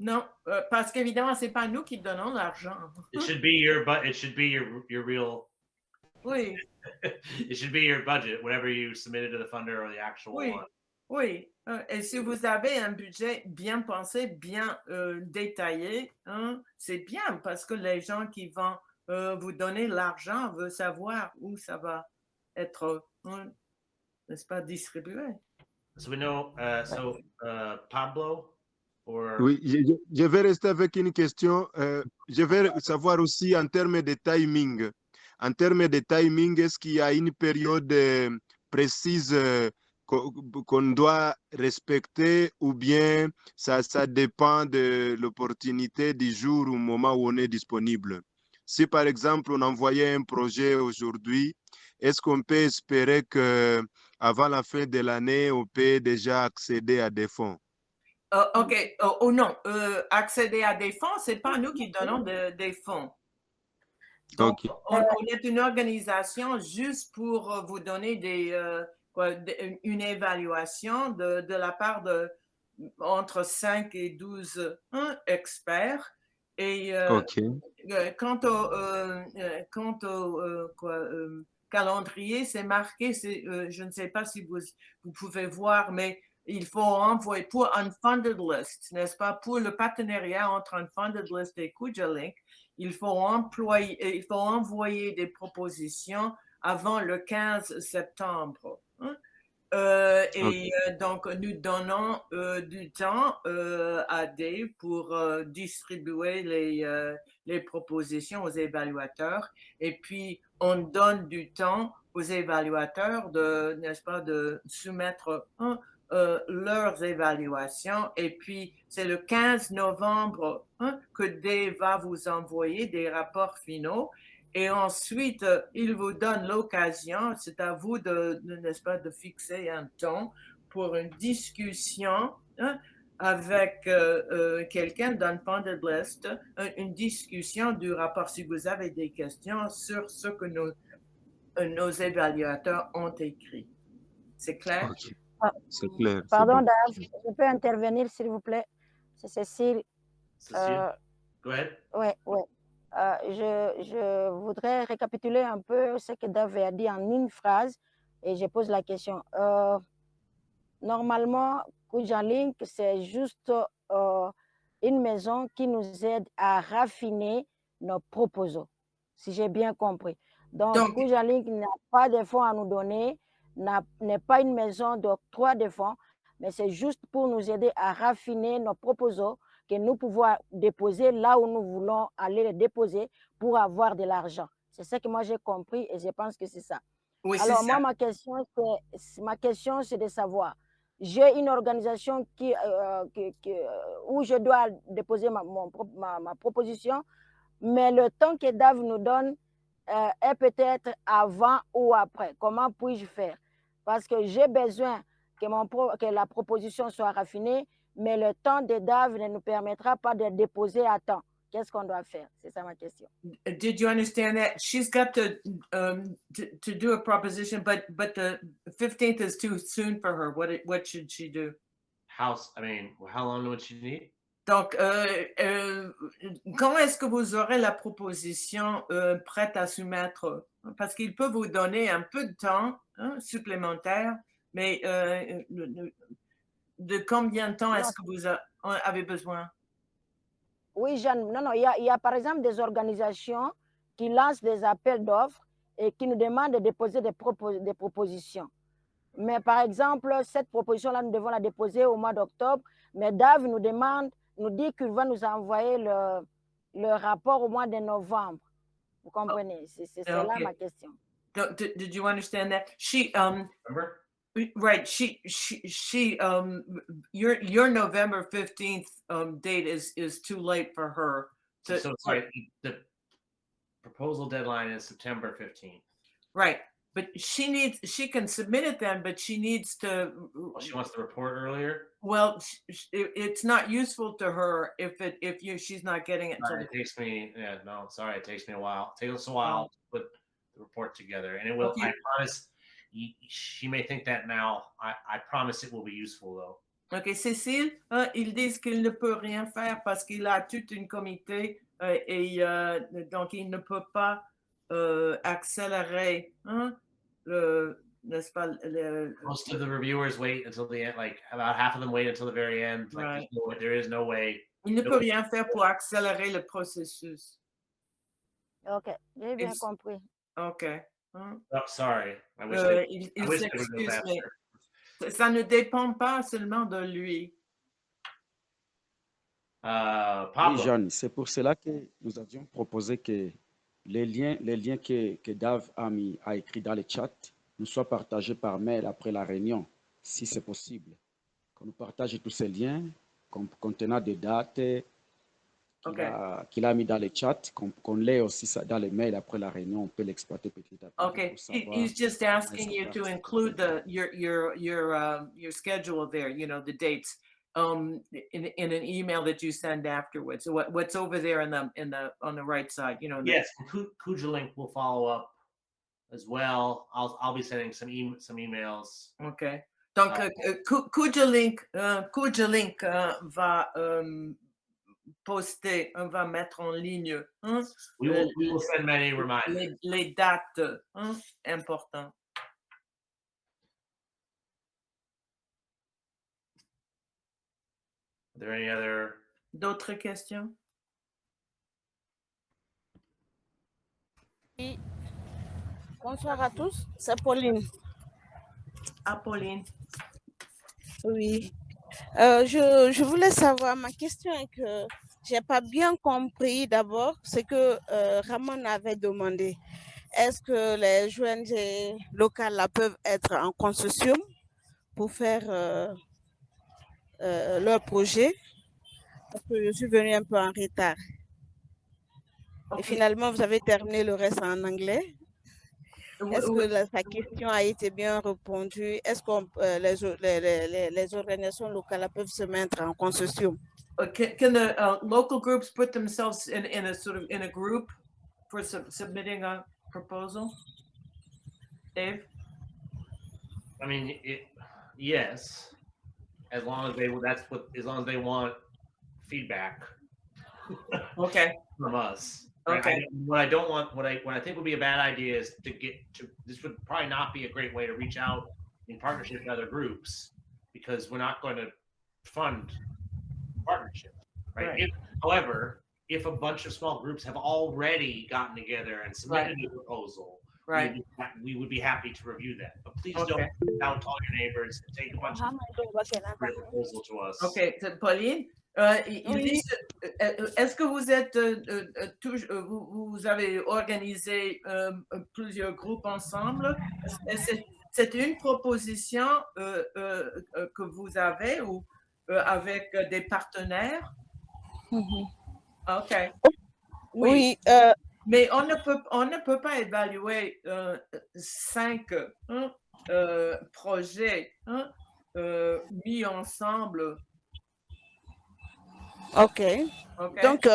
Non, parce qu'évidemment, c'est pas nous qui donnons l'argent. It should be your it should be your real. Oui. It should be your budget, whatever you submitted to the funder or the actual one. Oui. Et si vous avez un budget bien pensé, bien détaillé, c'est bien parce que les gens qui vont vous donner l'argent veulent savoir où ça va être, n'est-ce pas, distribué. So we know. Pablo. Oui, je vais rester avec une question. Je vais savoir aussi en termes de timing. En termes de timing, est-ce qu'il y a une période précise qu'on doit respecter ou bien ça dépend de l'opportunité du jour ou moment où on est disponible? Si par exemple on envoyait un projet aujourd'hui, est-ce qu'on peut espérer qu'avant la fin de l'année, on peut déjà accéder à des fonds? OK. Non, accéder à des fonds, c'est pas nous qui donnons des fonds. Donc, on est une organisation juste pour vous donner une évaluation de la part de entre 5 et 12 experts. Et quant au calendrier, c'est marqué, je ne sais pas si vous pouvez voir, mais il faut envoyer pour Unfunded List, n'est-ce pas, pour le partenariat entre Unfunded List et Kujalink, il faut envoyer des propositions avant le 15 septembre. Donc, nous donnons du temps à Dave pour distribuer les propositions aux évaluateurs. Et puis, on donne du temps aux évaluateurs n'est-ce pas, de soumettre leurs évaluations. Et puis, c'est le 15 novembre que Dave va vous envoyer des rapports finaux. Et ensuite, il vous donne l'occasion, c'est à vous n'est-ce pas, de fixer un temps pour une discussion avec quelqu'un d'Unfunded List, une discussion du rapport si vous avez des questions sur ce que nos évaluateurs ont écrit. C'est clair? Okay. C'est clair. Pardon, Dave, je peux intervenir, s'il vous plaît? C'est Cécile. Cécile, go ahead. Oui. Je voudrais récapituler un peu ce que Dave a dit en une phrase et je pose la question. Normalement, Kujalink, c'est juste une maison qui nous aide à raffiner nos proposals, si j'ai bien compris. Donc Kujalink n'a pas de fonds à nous donner, n'est pas une maison d'octroi de fonds, mais c'est juste pour nous aider à raffiner nos proposals que nous pouvons déposer là où nous voulons aller les déposer pour avoir de l'argent. C'est ça que moi j'ai compris et je pense que c'est ça. Oui, alors moi, ma question c'est de savoir, j'ai une organisation où je dois déposer ma proposition, mais le temps que Dave nous donne est peut-être avant ou après. Comment puis-je faire? Parce que j'ai besoin que la proposition soit raffinée, mais le temps de Dave ne nous permettra pas de déposer à temps. Qu'est-ce qu'on doit faire? C'est ça ma question. Did you understand that? She's got to do a proposition, but the 15th is too soon for her. What should she do? How long would she need? Donc, quand est-ce que vous aurez la proposition prête à soumettre? Parce qu'il peut vous donner un peu de temps supplémentaire, mais de combien de temps est-ce que vous avez besoin? Oui, Jeanne. Non, il y a par exemple des organisations qui lance des appels d'offres et qui nous demande de déposer des propositions. Mais par exemple, cette proposition-là, nous devons la déposer au mois d'octobre, mais Dave nous dit qu'il va nous envoyer le rapport au mois de novembre. Vous comprenez? C'est là ma question. Did you understand that? She Remember? right. Your November 15th date is too late for her. So sorry, the proposal deadline is September 15th. Right. But she can submit it then, but she needs to. Well, she wants to report earlier. Well, it's not useful to her if she's not getting it. It takes me, it takes me a while. It takes us a while to put the report together, and it will. Okay. I promise. She may think that now. I promise it will be useful though. Ok, Cécile, ils disent qu'il ne peut rien faire parce qu'il a toute une comité et donc il ne peut pas accélérer, n'est-ce pas? Most of the reviewers wait until the end, like about half of them wait until the very end. Like right. There is no way. Il ne peut rien faire pour accélérer le processus. Ok, j'ai bien compris. Ok. Oh, sorry. I wish il s'excuse, mais ça ne dépend pas seulement de lui. Oui, Jeanne, c'est pour cela que nous avions proposé que les liens que Dave a écrits dans le chat nous soient partagés par mail après la réunion, si c'est possible. Qu'on nous partage tous ces liens contenant des dates qu'il a mis dans le chat, qu'on l'ait aussi ça dans les mails après la réunion, on peut l'exploiter petit à petit. Okay, he's just asking you to include your schedule there, you know, the dates, in an email that you send afterwards. So what's over there on the right side, you know. Yes, Kujalink will follow up as well. I'll be sending some emails. Okay, donc Kujalink va poster, on va mettre en ligne we will send many reminders. Les dates importantes. Are there any other d'autres questions? Oui. Bonsoir à tous, c'est Pauline. Pauline. Oui. Je voulais savoir, ma question est que je n'ai pas bien compris d'abord ce que Ramon avait demandé. Est-ce que les ONG locales là, peuvent être en consortium pour faire leur projet? Parce que je suis venue un peu en retard. Okay. Et finalement, vous avez terminé le reste en anglais. Est-ce que sa question a été bien répondue? Est-ce que les organisations locales peuvent se mettre en consortium? Can the local groups put themselves in a sort of in a group for submitting a proposal? Dave? I mean, yes, as long as they want feedback. Okay. From us. Okay. What I think would be a bad idea is this would probably not be a great way to reach out in partnership with other groups, because we're not going to fund partnership, right? However, if a bunch of small groups have already gotten together and submitted a proposal, we would be happy to review that. But please don't out all your neighbors and take a bunch of proposal to us. Okay, Pauline. Est-ce que vous êtes vous avez organisé plusieurs groupes ensemble? C'est une proposition que vous avez ou avec des partenaires? Ok. Oui. Mais on ne peut pas évaluer 5 projets mis ensemble. Ok. Donc,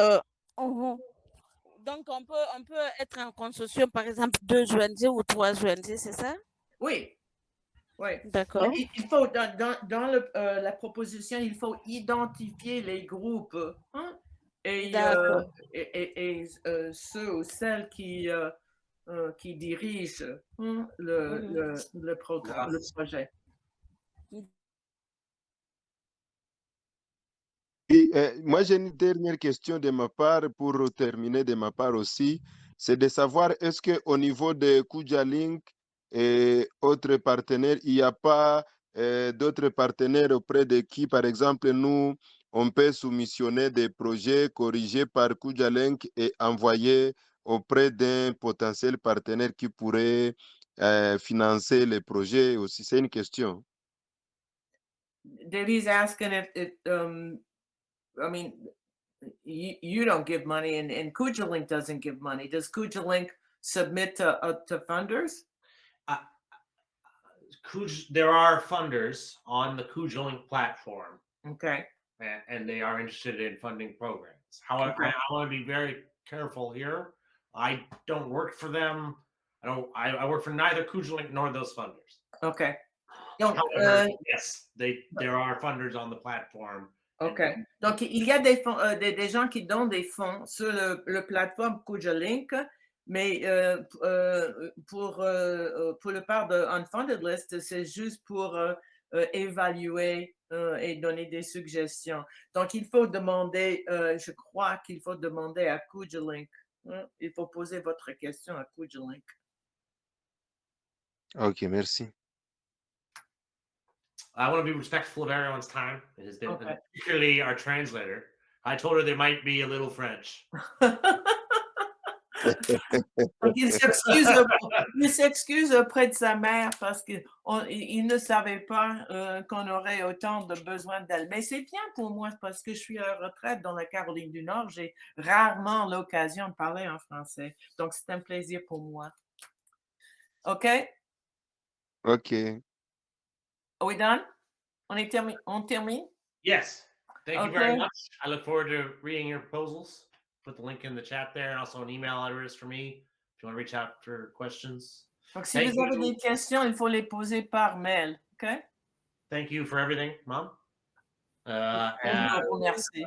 donc on peut être en consortium, par exemple 2 ONG ou 3 ONG, c'est ça? Oui. D'accord. Il faut dans la proposition, il faut identifier les groupes et ceux ou celles qui dirigent le programme, le projet. Et, moi, j'ai une dernière question de ma part pour terminer de ma part aussi. c'est de savoir est-ce qu'au niveau de Kuja Link et autres partenaires, il n'y a pas d'autres partenaires auprès de qui, par exemple, nous, on peut soumissionner des projets corrigés par Kuja Link et envoyer auprès d'un potentiel partenaire qui pourrait financer les projets aussi. C'est une question. Davey's asking if I mean, you don't give money and Kujalink doesn't give money. Does Kujalink submit to funders? There are funders on the Kujalink platform. Okay. And they are interested in funding programs. However, I want to be very careful here. I don't work for them. I work for neither Kujalink nor those funders. Okay. Donc, however, yes, there are funders on the platform. OK. Donc, il y a des gens qui donnent des fonds sur le plateforme Kujalink, mais pour le part de Unfunded List, c'est juste pour évaluer et donner des suggestions. Donc, il faut demander, je crois qu'il faut demander à Kujalink. Il faut poser votre question à Kujalink. OK, merci. I want to be respectful of everyone's time. It has been particularly our translator. I told her there might be a little French. Il s'excuse auprès de sa mère parce qu'il ne savait pas qu'on aurait autant de besoin d'elle. Mais c'est bien pour moi parce que je suis à la retraite dans la Caroline du Nord. J'ai rarement l'occasion de parler en français. Donc, c'est un plaisir pour moi. OK? OK. Are we done? On termine? Yes. Thank you very much. I look forward to reading your proposals. Put the link in the chat there and also an email address for me if you want to reach out for questions. Donc, si vous avez des questions, il faut les poser par mail. OK? Thank you for everything, Mom. Merci.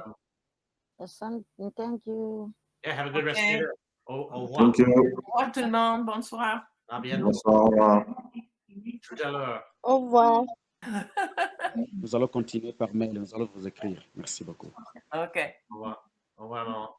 Thank you. Yeah, have a good rest of your day. Au revoir. Thank you. Au revoir tout le monde. Bonsoir. À bientôt. Bonsoir. Tout à l'heure. Au revoir. Nous allons continuer par mail, nous allons vous écrire. Merci beaucoup. OK. Au revoir. Au revoir, maman.